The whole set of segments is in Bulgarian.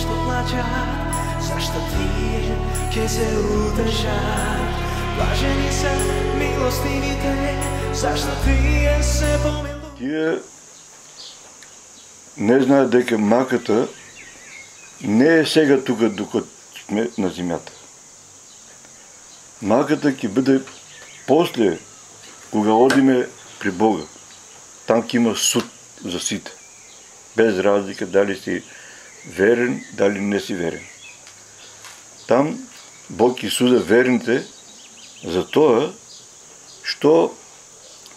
Защо плачат, защо тие ке се удържат? Блажени са милостивите, защо тие се помилуват. Тие не знаят дека маката не е сега тук, докато сме на земята. Маката ќе бъде после, кога одиме при Бога. Там ќе има суд за сите. Без разлика дали си верен, дали не си верен. Там Бог ќе суда верните за тоа што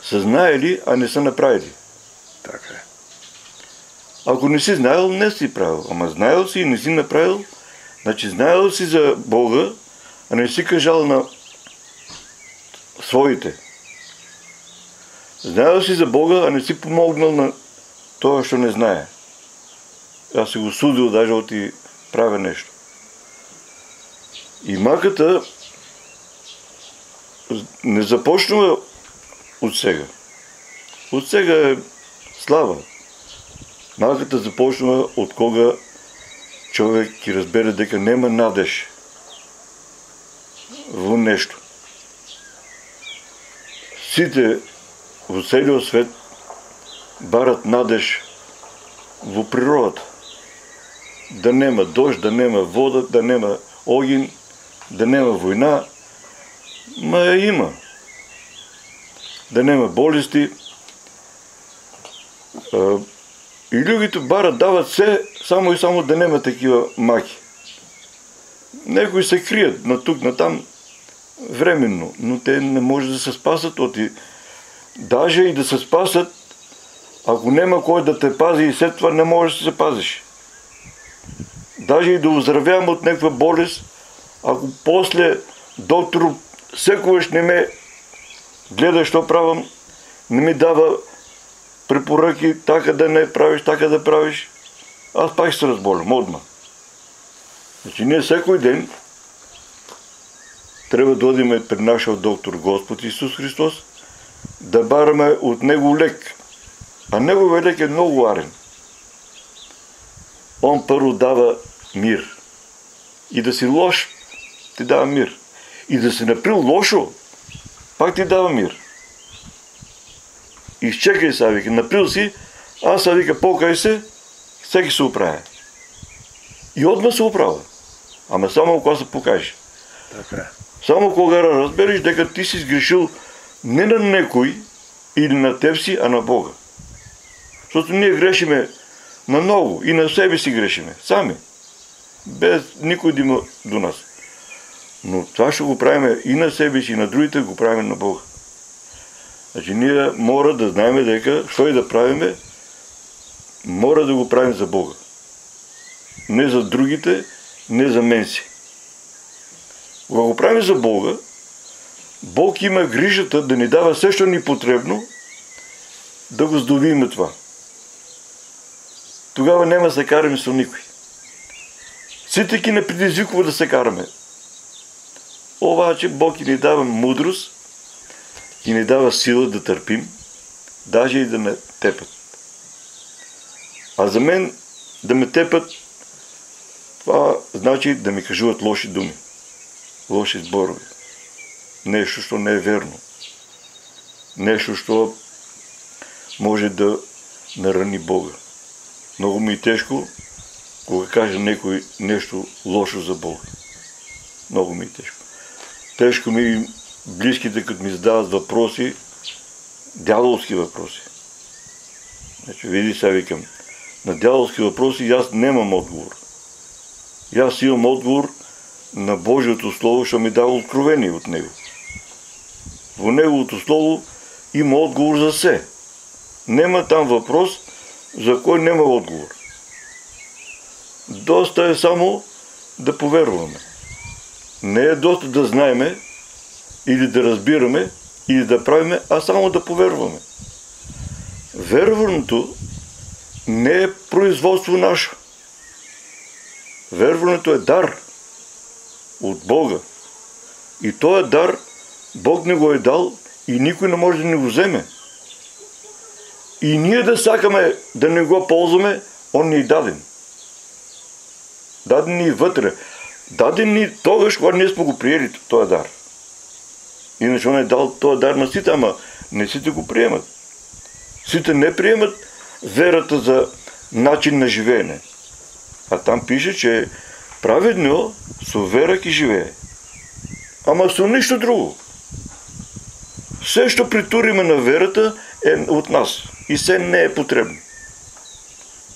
са знаели, а не са направили. Така е. Ако не си знаел, не си правил. Ама знаел си и не си направил, значи знаел си за Бога, а не си кажал на своите. Знаел си за Бога, а не си помогнал на това, що не знае. Аз си го судил, даже от и правя нещо. И маката не започнува от сега. От сега е слава. Маката започнува от кога човек ќе разбере дека нема надеж во нещо. Сите во целиот свет барат надеж во природата. Да нема дожд, да нема вода, да нема огин, да нема војна, ма ја има. Да нема болести. И луѓето барат, дават се, само и само да нема такива маки. Некои се крият на тук, на там, временно, но те не може да се спасат от и... Даже и да се спасат, ако нема кой да те пази и след това не можеш да се пазиш. Даже и да оздравявам от някаква болест, ако после доктор секогаш не ме гледа що правам, не ми дава препоръки, така да не правиш, така да правиш, аз пак ще се разболям, одма. Значи ние всеки ден трябва да одиме при нашия доктор Господ Исус Христос, да бараме от Него лек. А Неговият лек е много арен. Он първо дава мир. И да си лош, ти дава мир. И да си направил лошо, пак ти дава мир. Изчекай са, вика, напил си, аз са, вика, покай се, всеки се оправя. И отма се оправя. Ама само кога се покажеш. Така. Само кога разбереш дека ти си сгрешил не на некой или на теб си, а на Бога. Защото ние грешиме на много и на себе си грешиме, сами. Без никой да има до нас. Но това ще го правим и на себе си, и на другите го правим на Бога. Значи ние мора да знаем дека, що и да правиме, мора да го правим за Бога. Не за другите, не за мен си. Кога го правим за Бога, Бог има грижата да ни дава все, що ни потребно, да го здобиме това. Тогава няма да се караме с никой. Сите ки не предизвикува да се караме. Обаче Бог ни дава мудрост и ни дава сила да търпим, даже и да ме тепат. А за мен да ме тепат, това значи да ми кажуват лоши думи, лоши зборови. Нещо, що не е верно. Нещо, що може да нарани Бога. Много ми е тежко, кога каже некой нещо лошо за Бога. Много ми е тежко. Тежко ми и близките, като ми задават въпроси, дяволски въпроси. Значи, види сега викам, на дяволски въпроси аз нямам отговор. И аз имам отговор на Божието Слово, що ми дава откровение от Него. В Неговото Слово има отговор за все. Нема там въпрос, за кой няма отговор. Доста е само да повярваме. Не е доста да знаеме, или да разбираме, или да правиме, а само да повярваме. Верването не е производство наше. Верването е дар от Бога. И този дар Бог не го е дал и никой не може да ни го вземе. И ние да сакаме да не го ползваме, он ни е даден. Даде ни вътре. Даде ни тогаш, когато ние сме го приели този дар. Иначе он е дал този дар на сите, ама не сите го приемат. Сите не приемат верата за начин на живеене. А там пише, че праведно со вера ки живее. Ама со нищо друго. Все, що притуриме на верата, е от нас. И все не е потребно.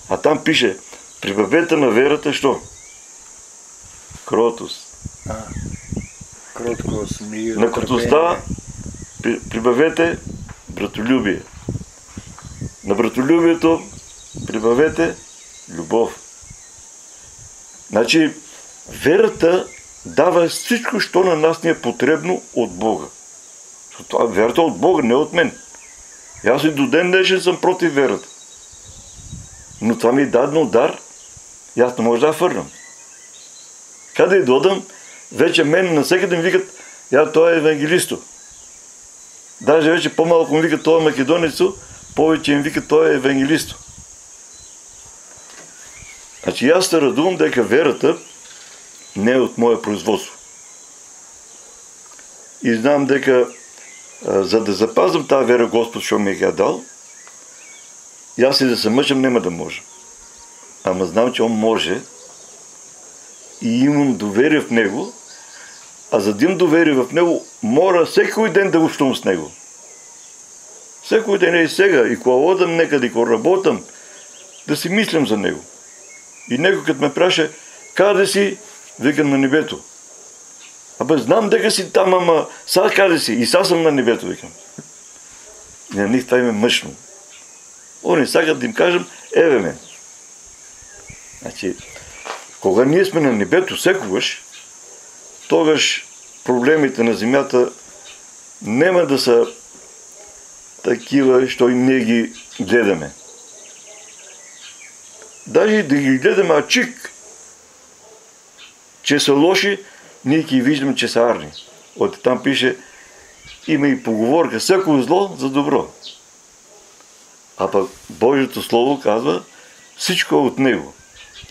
А там пише, прибавете на верата, що? Кротост. Кроткост, мир, На кротостта прибавете братолюбие. На братолюбието прибавете любов. Значи, верата дава всичко, що на нас ни е потребно от Бога. Верата от Бога, не от мен. Аз и до ден днешен съм против верата. Но това ми е дадено дар и аз не може да я фърнам. Къде и додам, вече мен насекъде ми викат, той е евангелисто. Даже вече по-малко ми викат, той е македонецо, повече им викат, той е евангелисто. Значи аз се радувам дека верата не е от мое производство. И знам дека за да запазвам тази вера Господ, що ми е дал, и аз и да се мъчам, няма да може. Ама знам, че Он може и имам доверие в Него, а за да имам доверие в Него, мора всеки ден да общувам с Него. Всеки ден и сега, и кога одам некъде, и кога работам, да си мислям за Него. И Него като ме праша, къде си, викам на небето. Абе, знам дека си там, ама сега къде си? И сега съм на небето, викам. И на них това им е мъчно. Они сакат да им кажем, еве ме. Значи, кога ние сме на небето секогаш, тогаш проблемите на земята нема да са такива, що и ние ги гледаме. Даже и да ги гледаме ачик, че са лоши, ние ги виждаме, че са арни. От там пише, има и поговорка, всяко зло за добро. А пък Божието Слово казва, всичко е от Него.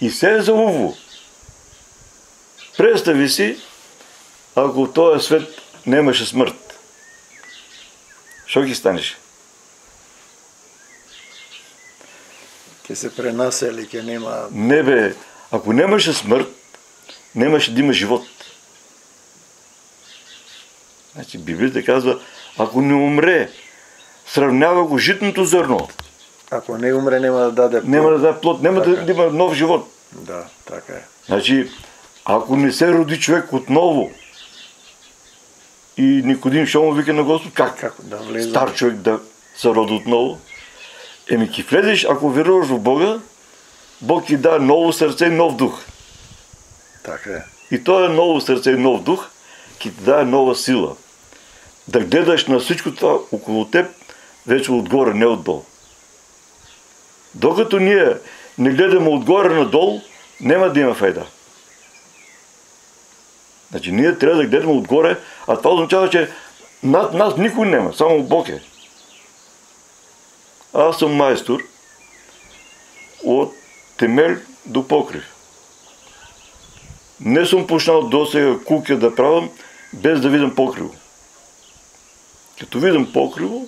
И все е за уво. Представи си, ако в този свет нямаше смърт. Що ги станеше? Ке се пренася или ке нема... Не бе, ако нямаше смърт, нямаше да има живот. Значи Библията казва, ако не умре, сравнява го житното зърно. Ако не умре, няма да даде плод. Няма да даде плод, няма да има нов живот. Да, така е. Значи, ако не се роди човек отново и Никодим ще му вика на Господ, как да влезе? Стар човек да се роди отново? Еми, ки влезеш, ако вярваш в Бога, Бог ти дава ново сърце и нов дух. Така е. И това ново сърце и нов дух ки ти дава нова сила. Да гледаш на всичко това около теб, вече отгоре, не отдолу. Докато ние не гледаме отгоре надолу, няма да има файда. Значи ние трябва да гледаме отгоре, а това означава, че над нас никой няма, само Бог е. Аз съм майстор от темел до покрив. Не съм почнал досега куки да правям, без да видам покриво. Като видам покриво,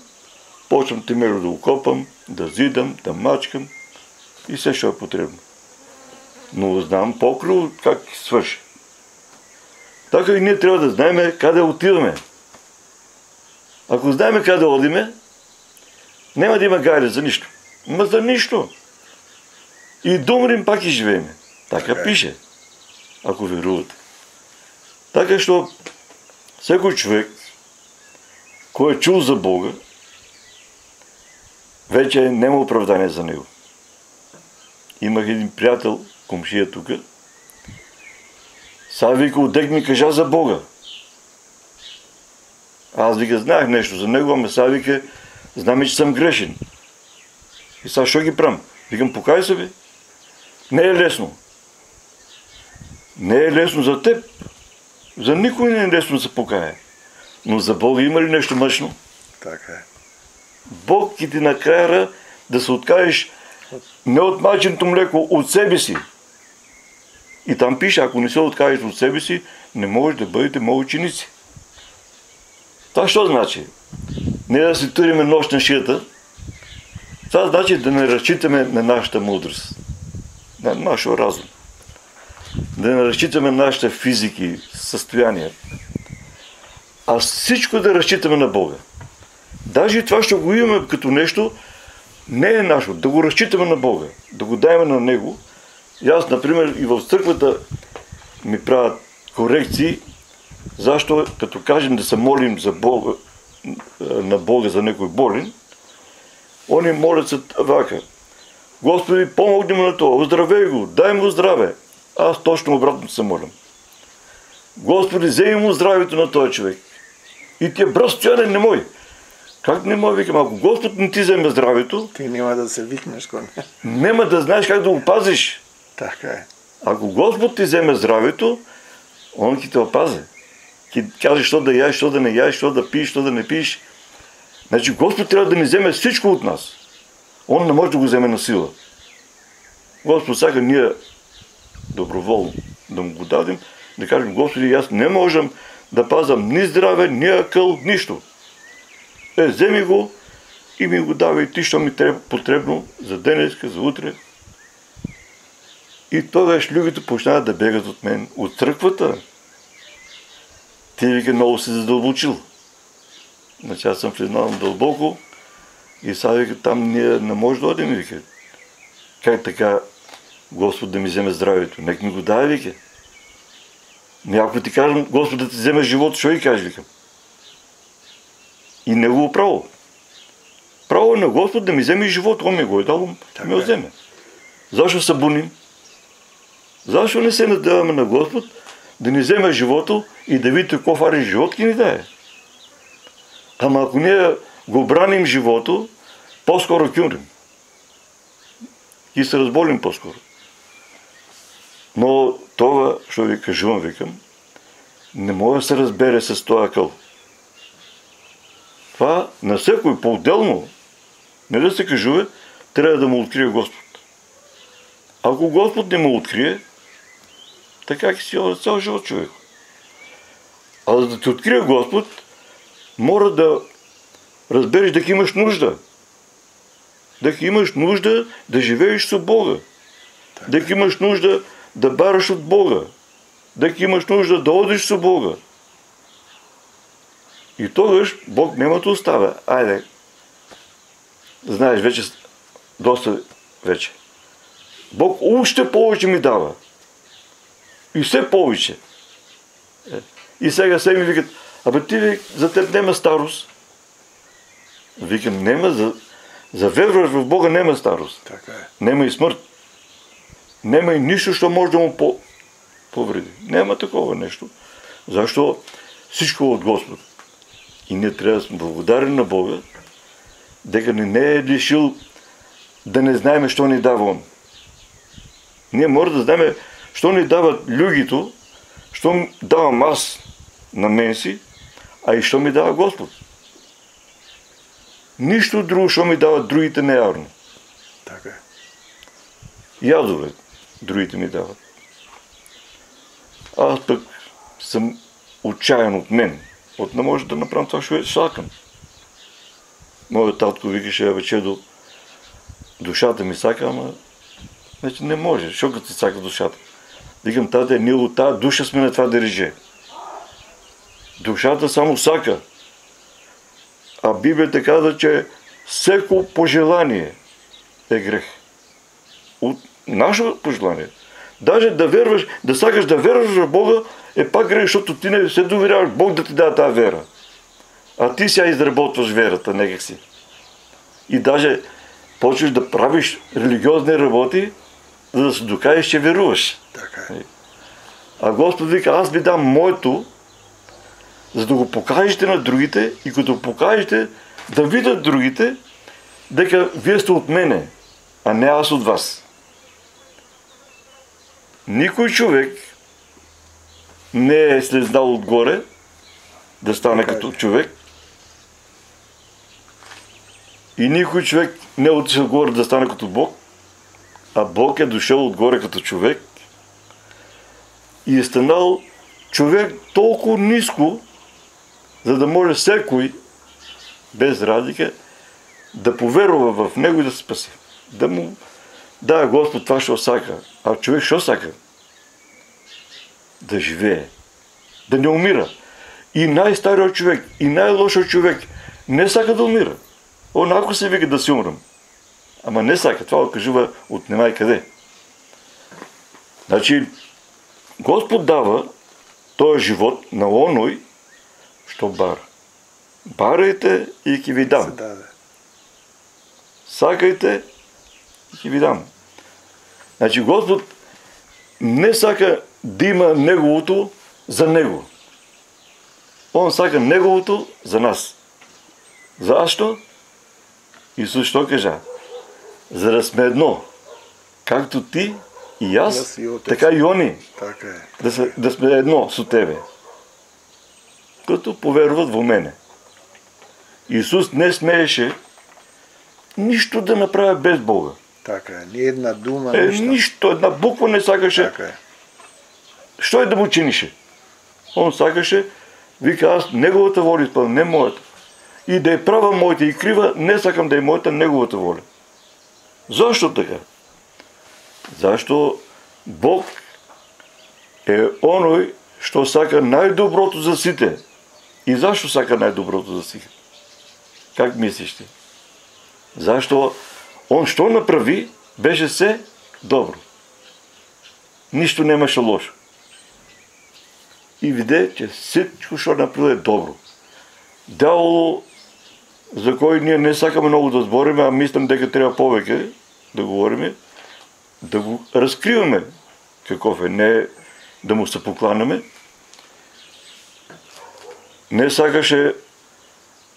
почвам темело да окопам, да зидам, да мачкам и все, що е потребно. Но знам покриво как свърши. Така и ние трябва да знаем къде отиваме. Ако знаем къде одиме, няма да има гайде за нищо. Ма за нищо. И да умрем, пак и живееме. Така пише. Ако верувате. Така, що всеки човек, кой е чул за Бога, вече няма оправдание за него. Имах един приятел, комшия тук, сега вика, отдек ми кажа за Бога. Аз вика, знаех нещо за него, ама сега вика, знаме, че съм грешен. И сега що ги прам? Викам, покай се, бе. Не е лесно. Не е лесно за теб. За никой не е лесно да се покая. Но за Бога има ли нещо мъчно? Така е. Бог ти накара да се откажеш не от майчиното млеко, от себе си. И там пише, ако не се откажете от себе си, не може да бъдете мои ученици. Това що значи? Не да си туриме нощ на шията. Това значи да не разчитаме на нашата мъдрост, на нашия разум. Да не разчитаме на нашите физики, състояния. А всичко да разчитаме на Бога. Даже и това ще го имаме като нещо, не е нашо. Да го разчитаме на Бога. Да го даем на Него. И аз, например, и в църквата ми правят корекции, защо като кажем да се молим за Бога, на Бога за някой болен, они молят се вака. Господи, помогни му на това, оздравей го, дай му здраве. Аз точно обратно се молям. Господи, вземи му здравето на този човек. И тия брат Стояне не мой. Как не мой, викам, ако Господ не ти вземе здравето, ти няма да се викнеш кон. Нема да знаеш как да го пазиш. Така е. Ако Господ ти вземе здравето, Он ки те опази. Ки каже, що да яеш, що да не яеш, що да пиеш, що да не пиеш. Значи Господ трябва да ни вземе всичко от нас. Он не може да го вземе на сила. Господ сака ние доброволно да му го дадем, да кажем, Господи, аз не можем да пазам ни здраве, ни акъл, нищо. Вземи го и ми го давай ти, що ми трябва потребно за денеска, за утре. И тогаш людите почнават да бегат от мен, от църквата. Ти, вика, много си задълбочил. Значи аз съм влезнал дълбоко и сега, вика, там ние не може да одим, вика. Как така Господ да ми вземе здравето? Нека ми го даде, вика. Ако ти кажем, Господ да ти вземе живот, що и кажеш, викам. И негово право. Право е на Господ да ми вземе живот. Он ми го е дал, ми го вземе. Защо се буним? Защо не се надаваме на Господ да ни вземе живото и да видите какво фарен живот ки ни дае? Ама ако ние го браним живото, по-скоро кюмрим. И се разболим по-скоро. Но това, що ви кажувам, викам, не може да се разбере с този акъл. Това на всекой по-отделно, не да се кажува, трябва да му открие Господ. Ако Господ не му открие, така ки си цял живот човек. А за да ти открие Господ, мора да разбереш дека имаш нужда. Дека имаш нужда да живееш с Бога. Дека имаш нужда да бараш от Бога. Дека имаш нужда да одиш с Бога. И тогаш Бог няма да оставя. Айде, знаеш, вече доста вече. Бог още повече ми дава. И все повече. И сега се ми викат, абе ти за теб нема старост. Викам, нема, за верваш в Бога нема старост. Така е. Нема и смърт. Нема и нищо, що може да му повреди. Нема такова нещо. Защо всичко е от Господ. И ние трябва да сме благодарни на Бога, дека не е лишил да не знаем, що ни дава Он. Ние може да знаем, що ни дават люгито, що давам аз на мен си, а и що ми дава Господ. Нищо друго, що ми дават другите, не е явно. Така е. Ядове другите ми дават. Аз пък съм отчаян от мен. От не може да направим това, що сакам. Моят татко викаше, вече до душата ми сака, ама вече не може. Що като ти сака душата? Викам, тате, ние от тази душа сме на това дереже. Душата само сака. А Библията казва, че всеко пожелание е грех. От наше пожелание. Даже да верваш, да сакаш да верваш в Бога, е пак грех, защото ти не се доверяваш Бог да ти даде тази вера. А ти сега изработваш верата някак си. И даже почваш да правиш религиозни работи, за да се докажеш, че веруваш. Така е. А Господ вика, аз ви дам моето, за да го покажете на другите и като покажете, да видят другите, дека вие сте от мене, а не аз от вас. Никой човек не е слезнал отгоре да стане като човек и никой човек не е отишъл отгоре да стане като Бог, а Бог е дошъл отгоре като човек и е станал човек толкова ниско, за да може всекой, без разлика, да повярва в него и да се спаси. Да му да, Господ това ще осака. А човек ще осака? Да живее. Да не умира. И най-старият човек, и най-лошият човек не сака да умира. Ако се вика да си умрам. Ама не сака. Това кажува от немай къде. Значи, Господ дава този живот на оной, що бара. Барайте и ки ви дам. Сакайте и ки ви дам. Значи Господ не сака да има Неговото за Него. Он сака Неговото за нас. Защо? Исус що кажа? За да сме едно. Както ти и аз, така и они. Така е. Да сме едно с тебе. Като поверват в мене. Исус не смееше нищо да направи без Бога. Така е. Ни една дума, нищо. Нищо, една буква не сакаше. Така е. Що да му чинише? Он сакаше, вика, аз Неговата воля изпълням, не моята. И да е права моята и крива, не сакам да е моята, Неговата воля. Защо така? Защо Бог е оной, що сака най-доброто за сите. И защо сака най-доброто за сите? Как мислиш ти? Защо он що направи, беше все добро. Нищо нямаше лошо. И виде, че всичко, що направи, е добро. Дяволо, за кой ние не сакаме много да сбориме, а мислям дека трябва повече да говориме, да го разкриваме каков е, не да му се покланяме. Не сакаше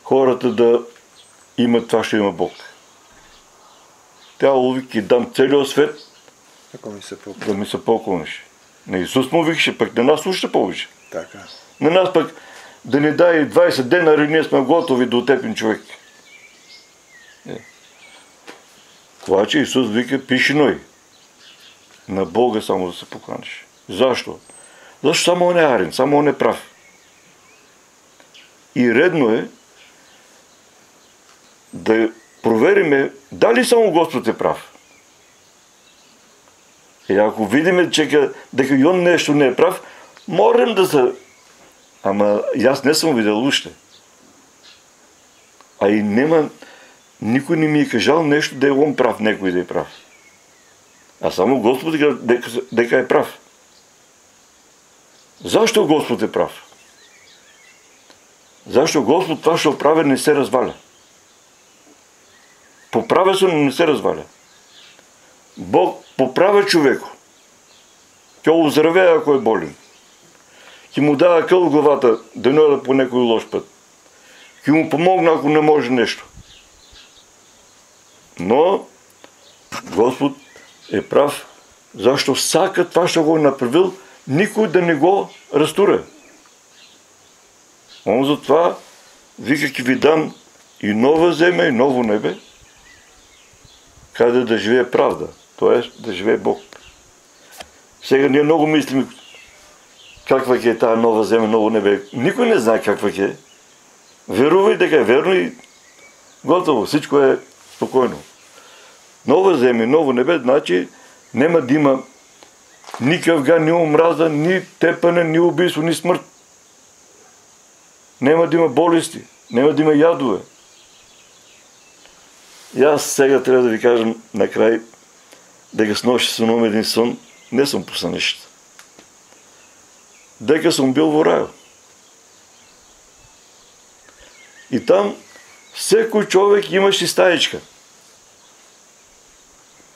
хората да имат това, що има Бог. Дявол вики, дам целият свет, да ми се поклониш. На Исус му викаше, пък на нас слуша повече. Така. На нас пък да ни дай 20 денари, ние сме готови да отепим човек. Обаче Исус вика, пиши ной. На Бога само да се покланиш. Защо? Защо само он е арен, само он е прав. И редно е да провериме дали само Господ е прав. И ако видиме, че дека и он нещо не е прав, можем да се... Ама аз не съм видел още. А и нема... Никой не ми е кажал нещо да е он прав, некой да е прав. А само Господ дека е прав. Защо Господ е прав? Защо Господ това, що прави, не се разваля? Поправя се, но не се разваля. Бог поправя човеко. Ке оздравява, ако е болен. Ке му дава къл в главата, да не ода по някой лош път. Ке му помогна, ако не може нещо. Но Господ е прав, защо всяка това, що го е направил, никой да не го разтуре. Он затова вика, ке ви дам и нова земя, и ново небе, къде да живее правда, т.е. да живее Бог. Сега ние много мислим каква е тази нова земя, ново небе. Никой не знае каква е. Верувай дека е верно и готово, всичко е спокойно. Нова земя, ново небе, значи нема да има ни къвга, ни омраза, ни тепане, ни убийство, ни смърт. Нема да има болести, нема да има ядове. И аз сега трябва да ви кажа накрай, дека с нощи сънувам един сън, не съм по сънищата. Дека съм бил в рая. И там всеки човек имаше стаичка.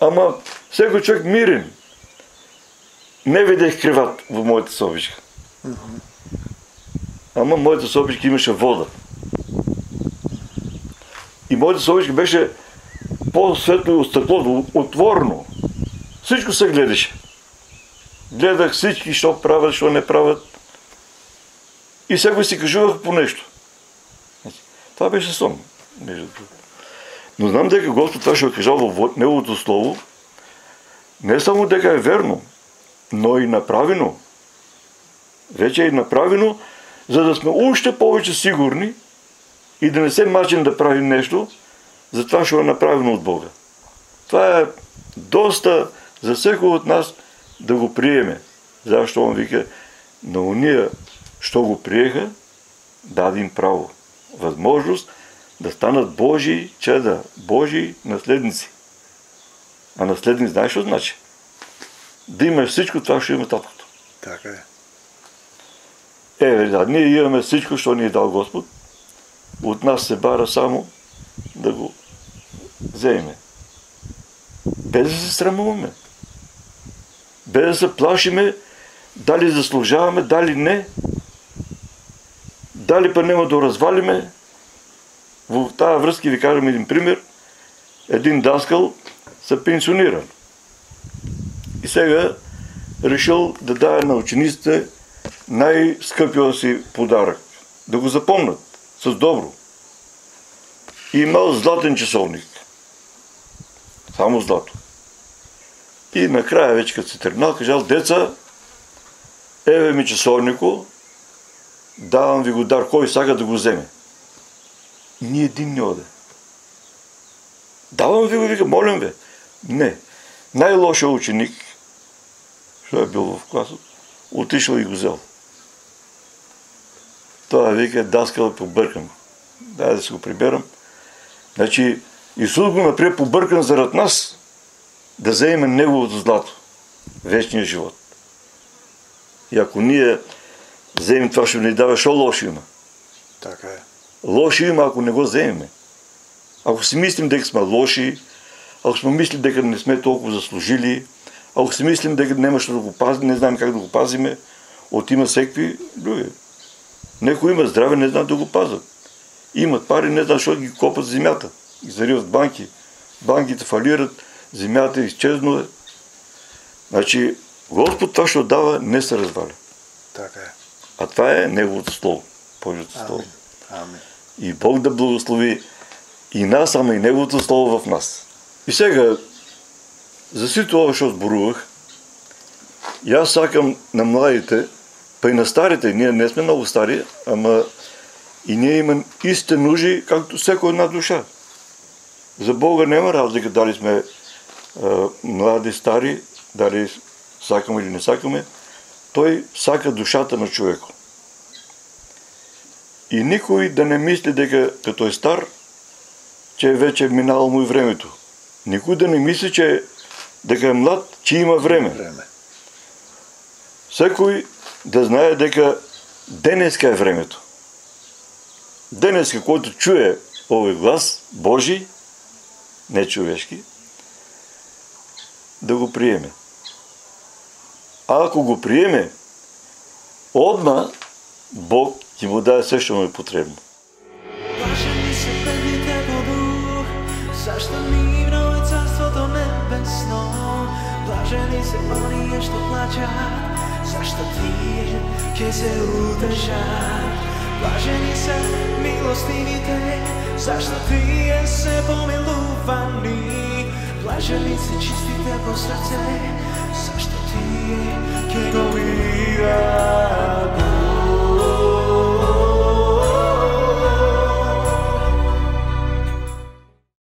Ама всеки човек мирен. Не видях криват в моята собичка. Ама моята собичка имаше вода. И моята собичка беше по-светло от стъклото, отворено. Всичко се гледаше. Гледах всички, що правят, що не правят. И всеки си кажувах по нещо. Това беше сон. Но знам дека Господ това ще е кажал в Неговото Слово, не само дека е верно, но и направено. Вече е направено, за да сме още повече сигурни и да не се мачим да правим нещо, затова ще е направено от Бога. Това е доста за всеки от нас да го приеме. Защо он вика, на уния, що го приеха, даде им право, възможност да станат Божии чеда, Божии наследници. А наследник знаеш какво значи? Да имаш всичко това, ще има таткото. Така е. Да, ние имаме всичко, що ни е дал Господ. От нас се бара само да го вземе. Без да се срамуваме. Без да се плашиме, дали заслужаваме, дали не. Дали па нема да развалиме. В тази връзка ви кажем един пример. Един даскал се пенсионира. И сега решил да даде на учениците най-скъпия си подарък. Да го запомнят с добро. И имал златен часовник. Само злато. И накрая вече като се тръгнал, кажал, деца, еве ми часовнико, давам ви го дар, кой сага да го вземе. И ни един не оде. Давам ви го, вика, молям ви. Не. Най-лошият ученик, що е бил в класа, отишъл и го взел. Това вика, даскал е побъркан. Дай да си го приберам. Значи, Исус го направи побъркан зарад нас, да вземе неговото злато, вечния живот. И ако ние вземем това, ще ни дава, що лошо има? Така е. Лошо има, ако не го вземем. Ако си мислим дека сме лоши, ако сме мислим дека не сме толкова заслужили, ако си мислим дека немаш да го пазим, не знаем как да го пазиме, от има всеки други. Некои има здраве, не знаят да го пазят. Имат пари, не знаят, защото ги копат в земята. Ги зариват банки. Банките фалират, земята е изчезнала. Значи, Господ това ще отдава, не се разваля. Така е. А това е Неговото Слово. Божието Слово. Амин. И Бог да благослови и нас, ама и Неговото Слово в нас. И сега, за всичко това, що сборувах, и аз сакам на младите, па и на старите, ние не сме много стари, ама и ние имаме истите нужди, както всяко една душа. За Бога няма разлика дали сме млади, стари, дали сакаме или не сакаме. Той сака душата на човека. И никой да не мисли дека като е стар, че вече е минало му и времето. Никой да не мисли, че дека е млад, че има време. Всекой да знае дека денеска е времето. Денеска, който чуе овој глас Божий, не човешки, да го приеме. А ако го приеме, одма Бог ќе му даде се што му е потребно. Блажени се бедните по дух, зашто нивно е царството небесно. Блажени се оние што плачат, зашто тие ќе се утешат. Блажени се милостивите, зашто тие се помилувани. Блажени се чистите по срце, зашто тие ќе го